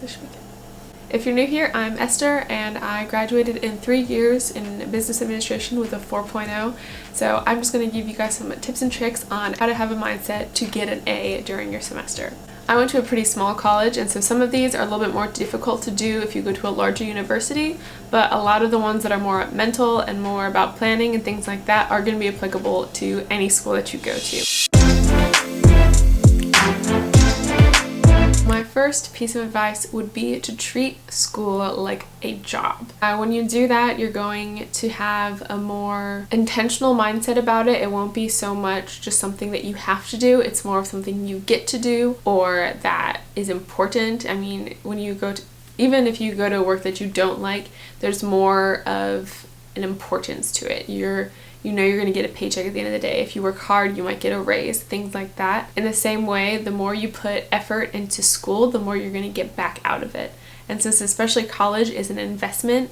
This should be good. If you're new here, I'm Esther, and I graduated in 3 years in business administration with a 4.0. So I'm just going to give you guys some tips and tricks on how to have a mindset to get an A during your semester. I went to a pretty small college, and so some of these are a little bit more difficult to do if you go to a larger university, but a lot of the ones that are more mental and more about planning and things like that are going to be applicable to any school that you go to. My first piece of advice would be to treat school like a job. When you do that, you're going to have a more intentional mindset about it. It won't be so much just something that you have to do. It's more of something you get to do or that is important. I mean, when you go to, even if you go to work that you don't like, there's more of an importance to it. You know you're going to get a paycheck at the end of the day. If you work hard, you might get a raise, things like that. In the same way, the more you put effort into school, the more you're going to get back out of it. And since especially college is an investment,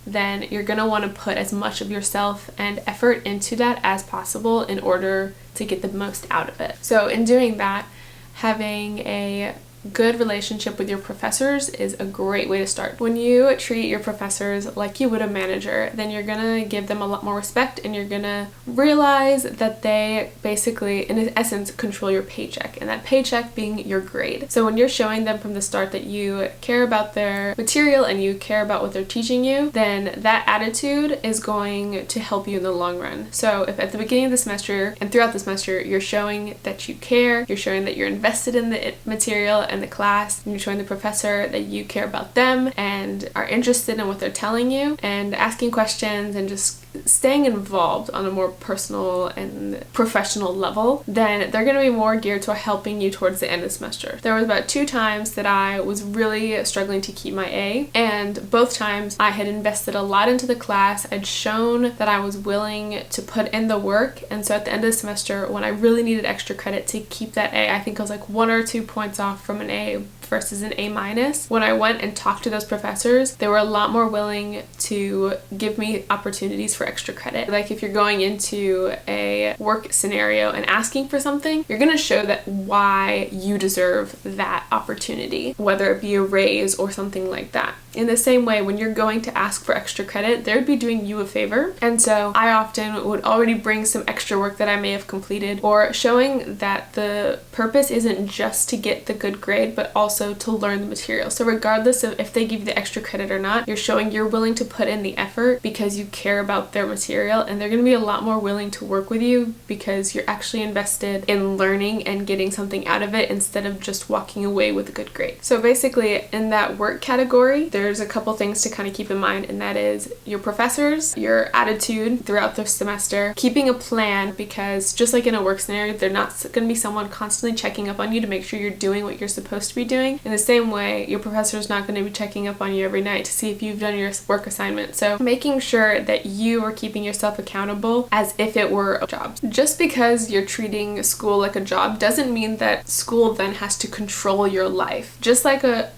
then you're going to want to put as much of yourself and effort into that as possible in order to get the most out of it. So in doing that, having a good relationship with your professors is a great way to start. When you treat your professors like you would a manager, then you're gonna give them a lot more respect, and you're gonna realize that they basically, in essence, control your paycheck, and that paycheck being your grade. So when you're showing them from the start that you care about their material and you care about what they're teaching you, then that attitude is going to help you in the long run. So if at the beginning of the semester and throughout the semester you're showing that you care, you're showing that you're invested in the material and the class, and you're showing the professor that you care about them and are interested in what they're telling you, and asking questions and just staying involved on a more personal and professional level, then they're going to be more geared to helping you towards the end of the semester. There was about 2 times that I was really struggling to keep my A, and both times I had invested a lot into the class. I'd shown that I was willing to put in the work, and so at the end of the semester, when I really needed extra credit to keep that A, I think I was like 1 or 2 points off from an A versus an A-. When I went and talked to those professors, they were a lot more willing to give me opportunities for extra credit. Like if you're going into a work scenario and asking for something, you're going to show that why you deserve that opportunity, whether it be a raise or something like that. In the same way, when you're going to ask for extra credit, they would be doing you a favor. And so I often would already bring some extra work that I may have completed, or showing that the purpose isn't just to get the good grade, but also to learn the material. So regardless of if they give you the extra credit or not, you're showing you're willing to put in the effort because you care about their material, and they're going to be a lot more willing to work with you because you're actually invested in learning and getting something out of it instead of just walking away with a good grade. So basically, in that work category, there's a couple things to kind of keep in mind, and that is your professors, your attitude throughout the semester, keeping a plan, because just like in a work scenario, they're not going to be someone constantly checking up on you to make sure you're doing what you're supposed to be doing. In the same way, your professor is not going to be checking up on you every night to see if you've done your work assignment. So making sure that you are keeping yourself accountable as if it were a job. Just because you're treating school like a job doesn't mean that school then has to control your life. Just like a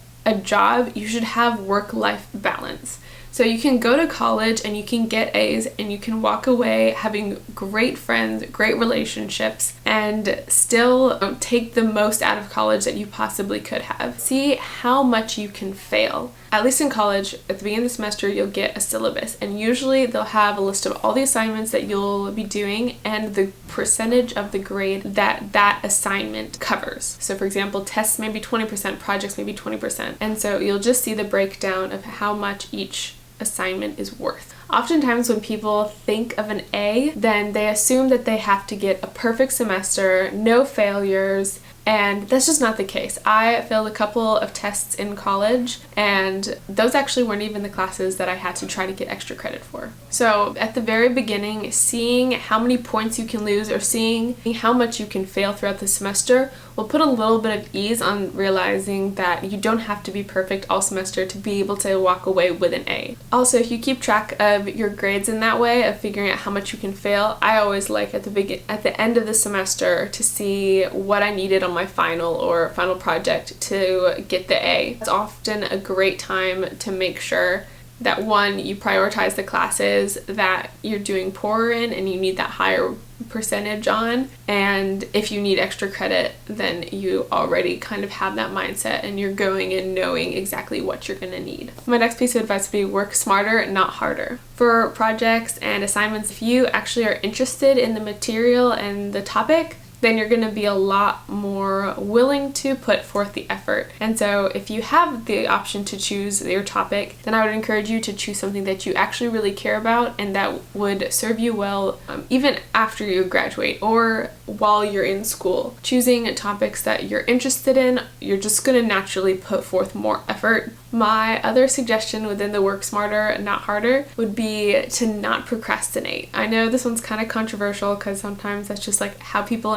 job, you should have work-life balance. So you can go to college and you can get A's and you can walk away having great friends, great relationships, and still take the most out of college that you possibly could have. See how much you can fail. At least in college, at the beginning of the semester, you'll get a syllabus, and usually they'll have a list of all the assignments that you'll be doing and the percentage of the grade that assignment covers. So for example, tests may be 20%, projects may be 20%, and so you'll just see the breakdown of how much each assignment is worth. Oftentimes when people think of an A, then they assume that they have to get a perfect semester, no failures, and that's just not the case. I failed a couple of tests in college, and those actually weren't even the classes that I had to try to get extra credit for. So at the very beginning, seeing how many points you can lose or seeing how much you can fail throughout the semester will put a little bit of ease on realizing that you don't have to be perfect all semester to be able to walk away with an A. Also, if you keep track of your grades in that way, of figuring out how much you can fail, I always like at the end of the semester to see what I needed on my final or final project to get the A. It's often a great time to make sure that, one, you prioritize the classes that you're doing poorer in and you need that higher percentage on, and if you need extra credit, then you already kind of have that mindset and you're going in knowing exactly what you're going to need. My next piece of advice would be work smarter, not harder. For projects and assignments, if you actually are interested in the material and the topic, then you're going to be a lot more willing to put forth the effort. And so if you have the option to choose your topic, then I would encourage you to choose something that you actually really care about and that would serve you well even after you graduate or while you're in school. Choosing topics that you're interested in, you're just going to naturally put forth more effort. My other suggestion within the work smarter, not harder would be to not procrastinate. I know this one's kind of controversial because sometimes that's just like how people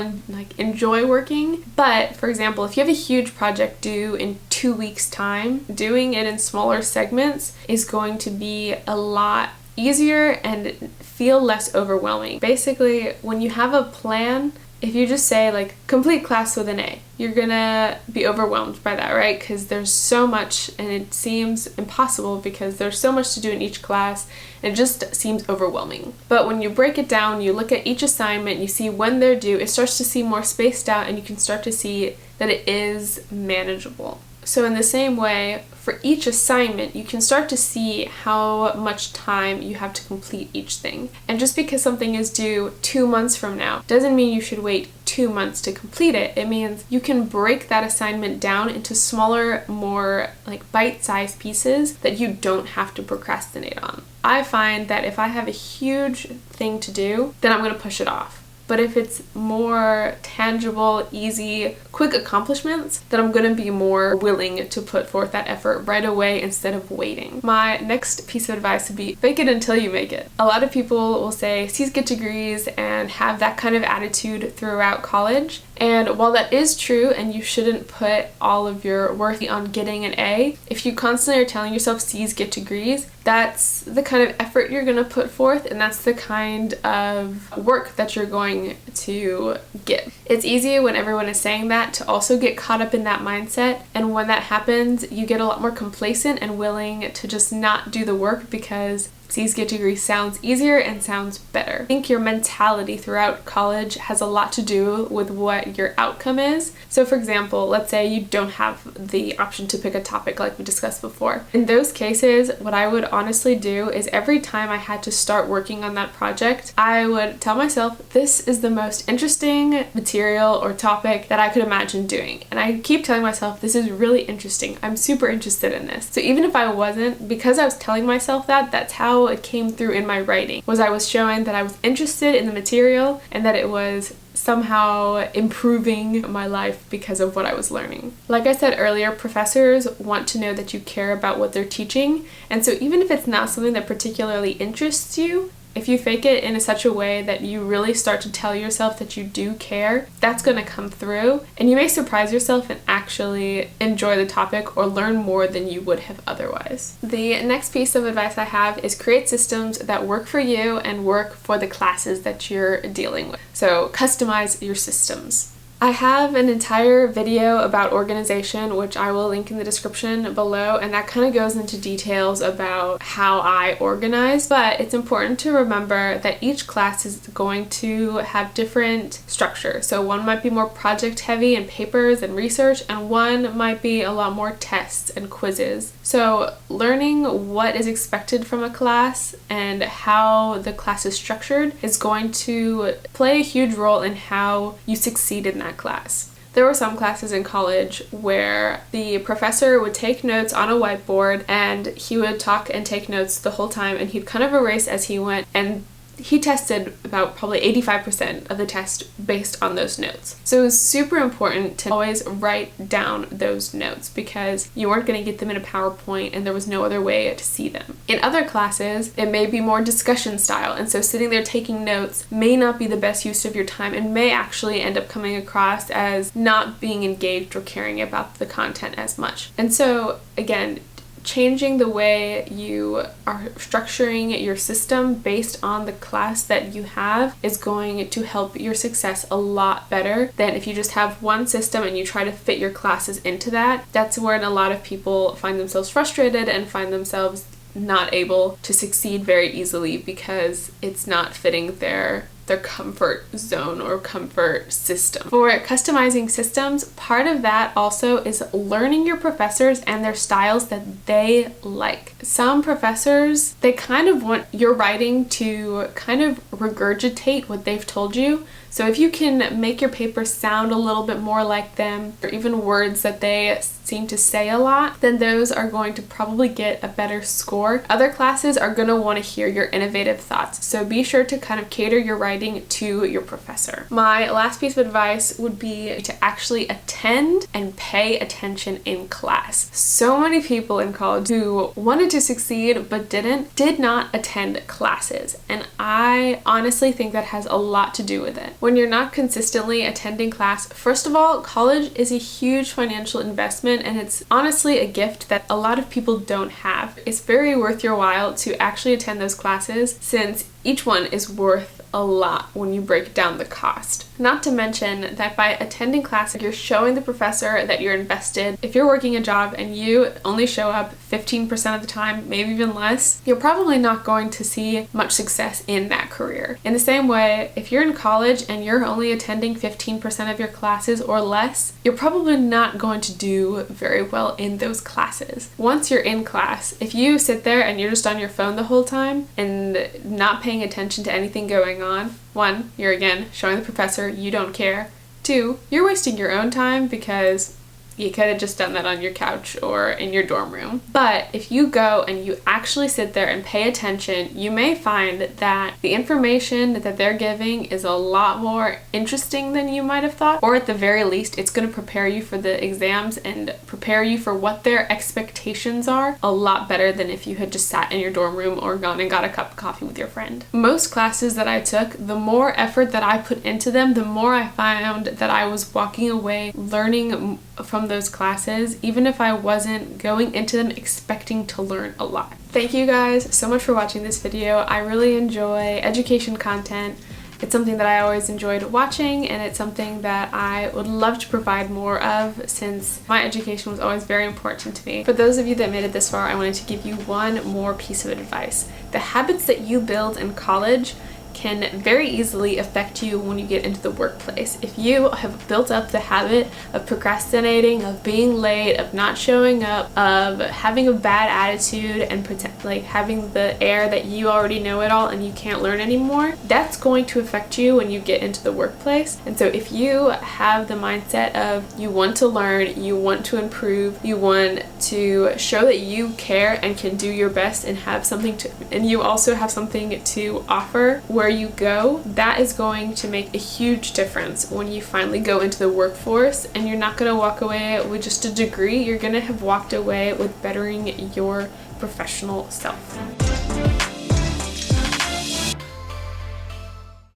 enjoy working. But for example, if you have a huge project due in 2 weeks' time, doing it in smaller segments is going to be a lot easier and feel less overwhelming. Basically, when you have a plan, if you just say like complete class with an A, you're gonna be overwhelmed by that, right? Because there's so much and it seems impossible because there's so much to do in each class and it just seems overwhelming. But when you break it down, you look at each assignment, you see when they're due, it starts to seem more spaced out and you can start to see that it is manageable. So in the same way, for each assignment, you can start to see how much time you have to complete each thing. And just because something is due 2 months from now doesn't mean you should wait 2 months to complete it. It means you can break that assignment down into smaller, more like bite-sized pieces that you don't have to procrastinate on. I find that if I have a huge thing to do, then I'm going to push it off. But if it's more tangible, easy, quick accomplishments, then I'm going to be more willing to put forth that effort right away instead of waiting. My next piece of advice would be fake it until you make it. A lot of people will say C's get degrees and have that kind of attitude throughout college. And while that is true and you shouldn't put all of your worth on getting an A, if you constantly are telling yourself C's get degrees, that's the kind of effort you're going to put forth and that's the kind of work that you're going to give. It's easy when everyone is saying that to also get caught up in that mindset, and when that happens, you get a lot more complacent and willing to just not do the work because C's get degrees sounds easier and sounds better. I think your mentality throughout college has a lot to do with what your outcome is. So for example, let's say you don't have the option to pick a topic like we discussed before. In those cases, what I would honestly do is every time I had to start working on that project, I would tell myself, this is the most interesting material or topic that I could imagine doing. And I keep telling myself, this is really interesting. I'm super interested in this. So even if I wasn't, because I was telling myself that, that's how it came through in my writing, was I was showing that I was interested in the material and that it was somehow improving my life because of what I was learning. Like I said earlier, professors want to know that you care about what they're teaching, and so even if it's not something that particularly interests you, if you fake it in such a way that you really start to tell yourself that you do care, that's going to come through, and you may surprise yourself and actually enjoy the topic or learn more than you would have otherwise. The next piece of advice I have is create systems that work for you and work for the classes that you're dealing with. So customize your systems. I have an entire video about organization, which I will link in the description below, and that kind of goes into details about how I organize, but it's important to remember that each class is going to have different structure. So one might be more project heavy and papers and research, and one might be a lot more tests and quizzes. So learning what is expected from a class and how the class is structured is going to play a huge role in how you succeed in that class. There were some classes in college where the professor would take notes on a whiteboard and he would talk and take notes the whole time, and he'd kind of erase as he went, and he tested about probably 85% of the test based on those notes. So it was super important to always write down those notes because you weren't going to get them in a PowerPoint and there was no other way to see them. In other classes, it may be more discussion style, and so sitting there taking notes may not be the best use of your time and may actually end up coming across as not being engaged or caring about the content as much. And so again, changing the way you are structuring your system based on the class that you have is going to help your success a lot better than if you just have one system and you try to fit your classes into that. That's where a lot of people find themselves frustrated and find themselves not able to succeed very easily because it's not fitting their their comfort zone or comfort system. For customizing systems, part of that also is learning your professors and their styles that they like. Some professors, they kind of want your writing to kind of regurgitate what they've told you. So if you can make your paper sound a little bit more like them, or even words that they seem to say a lot, then those are going to probably get a better score. Other classes are going to want to hear your innovative thoughts. So be sure to kind of cater your writing to your professor. My last piece of advice would be to actually attend and pay attention in class. So many people in college who wanted to succeed but did not attend classes. And I honestly think that has a lot to do with it. When you're not consistently attending class, first of all, college is a huge financial investment, and it's honestly a gift that a lot of people don't have. It's very worth your while to actually attend those classes, since each one is worth a lot when you break down the cost. Not to mention that by attending class, you're showing the professor that you're invested. If you're working a job and you only show up 15% of the time, maybe even less, you're probably not going to see much success in that career. In the same way, if you're in college and you're only attending 15% of your classes or less, you're probably not going to do very well in those classes. Once you're in class, if you sit there and you're just on your phone the whole time and not paying attention to anything going on, one, you're again showing the professor you don't care. Two, you're wasting your own time because you could have just done that on your couch or in your dorm room. But if you go and you actually sit there and pay attention, you may find that the information that they're giving is a lot more interesting than you might have thought, or at the very least, it's going to prepare you for the exams and prepare you for what their expectations are a lot better than if you had just sat in your dorm room or gone and got a cup of coffee with your friend. Most classes that I took, the more effort that I put into them, the more I found that I was walking away learning from those classes, even if I wasn't going into them expecting to learn a lot. Thank you guys so much for watching this video. I really enjoy education content. It's something that I always enjoyed watching, and it's something that I would love to provide more of, since my education was always very important to me. For those of you that made it this far, I wanted to give you one more piece of advice. The habits that you build in college can very easily affect you when you get into the workplace. If you have built up the habit of procrastinating, of being late, of not showing up, of having a bad attitude and having the air that you already know it all and you can't learn anymore, that's going to affect you when you get into the workplace. And so if you have the mindset of you want to learn, you want to improve, you want to show that you care and can do your best and you also have something to offer where you go, that is going to make a huge difference when you finally go into the workforce. And you're not going to walk away with just a degree, you're going to have walked away with bettering your professional self.